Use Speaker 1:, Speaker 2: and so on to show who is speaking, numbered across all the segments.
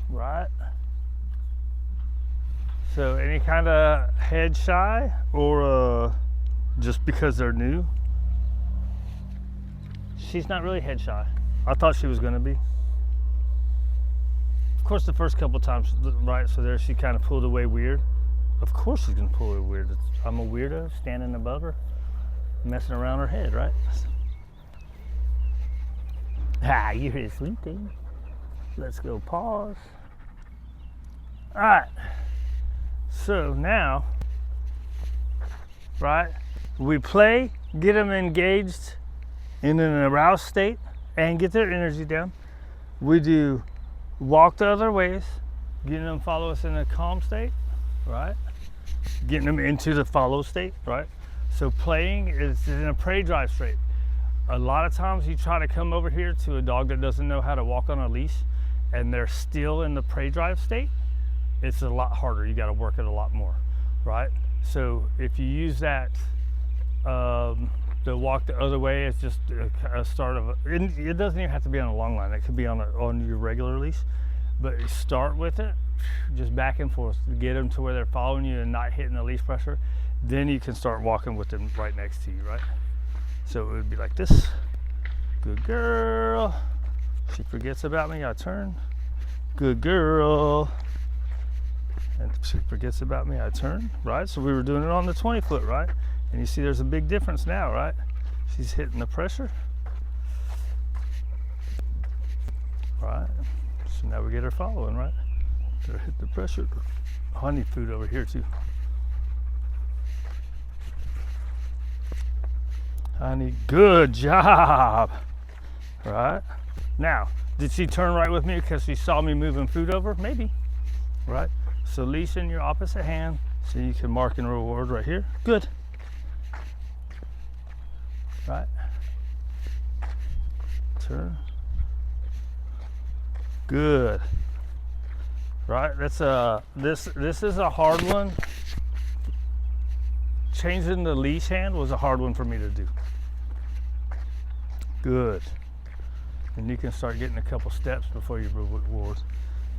Speaker 1: right? So any kind of head shy or just because they're new? She's not really head shy. I thought she was gonna be. Of course, the first couple times, right? So there, she kind of pulled away weird. Of course, she's gonna pull away weird. I'm a weirdo standing above her, messing around her head, right? Ah, you're here sleeping. Let's go pause. All right. So now, right? We play, get them engaged in an aroused state, and get their energy down. We do walk the other ways, getting them follow us in a calm state, right? Getting them into the follow state, right? So playing is in a prey drive state. A lot of times you try to come over here to a dog that doesn't know how to walk on a leash and they're still in the prey drive state, it's a lot harder. You got to work it a lot more, right? So if you use that, the walk the other way, it's just a start of it doesn't even have to be on a long line. It could be on your regular leash, but you start with it, just back and forth to get them to where they're following you and not hitting the leash pressure. Then you can start walking with them right next to you, right? So it would be like this. Good girl. She forgets about me, I turn. Good girl. And she forgets about me, I turn, right? So we were doing it on the 20 foot, right? And you see there's a big difference now, right? She's hitting the pressure. Right? So now we get her following, right? Gotta hit the pressure. Honey food over here too. Honey, good job. Right? Now, did she turn right with me because she saw me moving food over? Maybe, right? So leash in your opposite hand so you can mark and reward right here. Good. Right? Turn. Good. Right? That's this is a hard one. Changing the leash hand was a hard one for me to do. Good. And you can start getting a couple steps before you reward.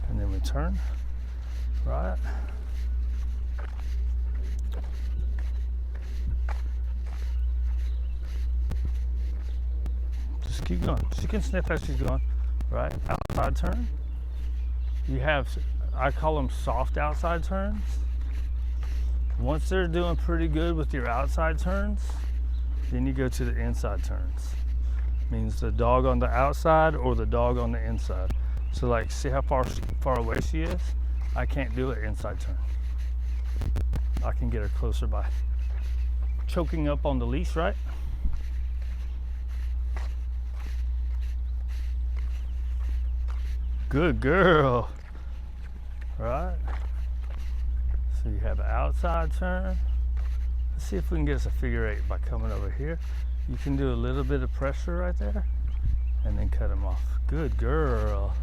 Speaker 1: And then we turn. Right? Just keep going. She can sniff as she's going. Right? Outside turn. You have, I call them soft outside turns. Once they're doing pretty good with your outside turns, then you go to the inside turns. Means the dog on the outside or the dog on the inside. So like, see how far away she is? I can't do an inside turn. I can get her closer by choking up on the leash, right? Good girl. Right? So you have an outside turn. Let's see if we can get us a figure eight by coming over here. You can do a little bit of pressure right there and then cut them off. Good girl.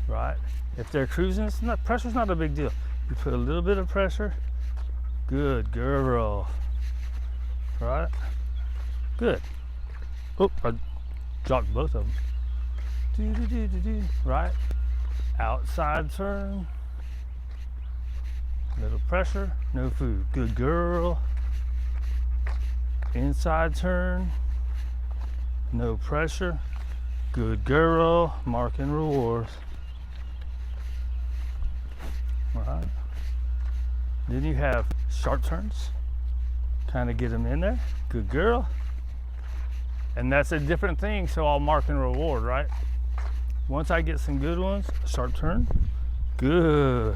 Speaker 1: Right? If they're cruising, pressure's not a big deal. You put a little bit of pressure. Good girl. Right? Good. Oh, I dropped both of them. Right? Outside turn. Little pressure, no food. Good girl. Inside turn. No pressure. Good girl. Mark and reward. Right. Then you have sharp turns. Kind of get them in there. Good girl. And that's a different thing, so I'll mark and reward, right? Once I get some good ones, sharp turn. Good.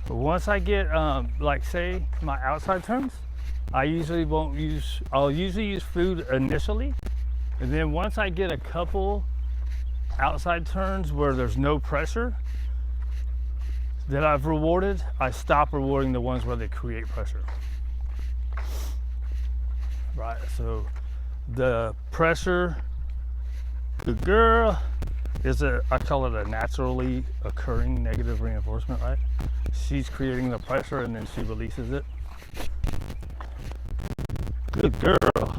Speaker 1: But once I get, like say, my outside turns, I'll usually use food initially. And then once I get a couple outside turns where there's no pressure that I've rewarded, I stop rewarding the ones where they create pressure. Right, so the pressure, good girl, is I call it a naturally occurring negative reinforcement, right? She's creating the pressure and then she releases it. Good girl.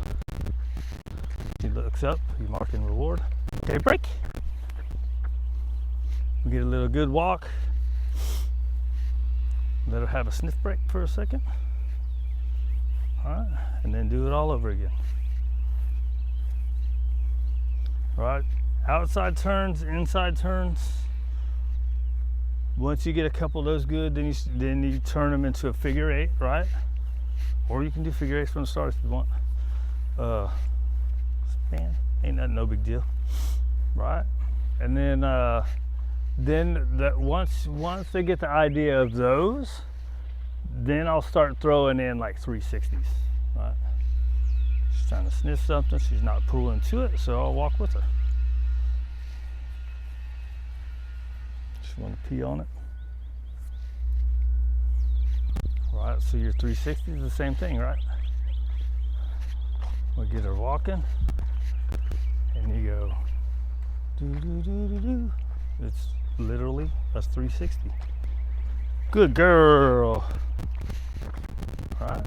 Speaker 1: She looks up, you mark and reward. Okay, break. We get a little good walk. Let her have a sniff break for a second. All right, and then do it all over again. All right, outside turns, inside turns. Once you get a couple of those good, then you turn them into a figure eight, right? Or you can do figure eights from the start if you want. Span, ain't nothing, no big deal, right? And then that once they get the idea of those, then I'll start throwing in like 360s, right? She's trying to sniff something, she's not pulling to it, so I'll walk with her. She want to pee on it. Right, so your 360 is the same thing, right? We'll get her walking, and you go do do do do do. It's literally a 360. Good girl. Right.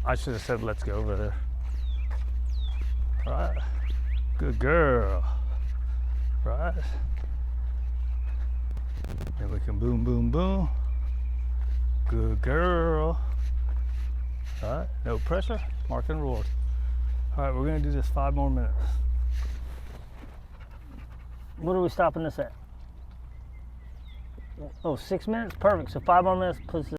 Speaker 1: I should have said let's go over there. Right. Good girl. Right. Then we can boom, boom, boom. Good girl. All right, no pressure, mark and reward. All right, we're gonna do this 5 more minutes. What are we stopping this at? Oh, 6 minutes? Perfect, so 5 more minutes puts